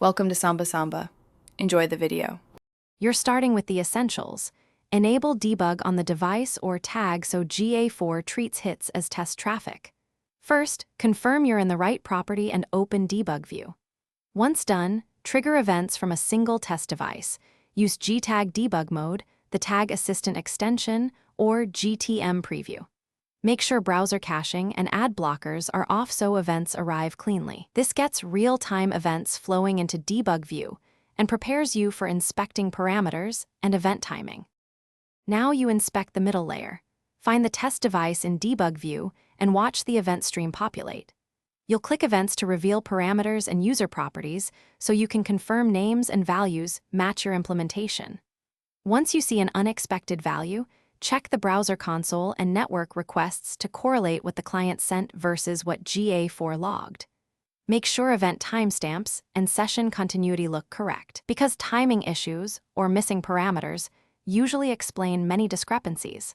Welcome to Samba Samba. Enjoy the video. You're starting with the essentials. Enable debug on the device or tag so GA4 treats hits as test traffic. First, confirm you're in the right property and open Debug View. Once done, trigger events from a single test device. Use GTag Debug Mode, the Tag Assistant extension, or GTM Preview. Make sure browser caching and ad blockers are off so events arrive cleanly. This gets real-time events flowing into Debug View and prepares you for inspecting parameters and event timing. Now you inspect the middle layer. Find the test device in Debug View and watch the event stream populate. You'll click Events to reveal parameters and user properties so you can confirm names and values match your implementation. Once you see an unexpected value, check the browser console and network requests to correlate what the client sent versus what GA4 logged. Make sure event timestamps and session continuity look correct, because timing issues or missing parameters usually explain many discrepancies.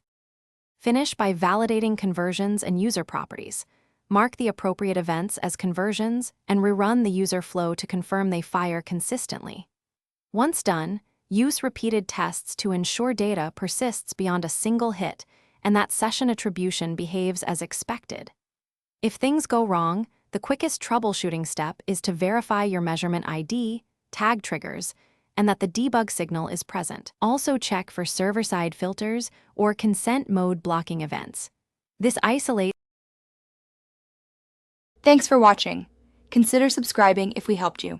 Finish by validating conversions and user properties. Mark the appropriate events as conversions and rerun the user flow to confirm they fire consistently. Once done, use repeated tests to ensure data persists beyond a single hit and that session attribution behaves as expected. If things go wrong, the quickest troubleshooting step is to verify your measurement ID, tag triggers, and that the debug signal is present. Also check for server-side filters or consent mode blocking events. This isolates. Thanks for watching. Consider subscribing if we helped you.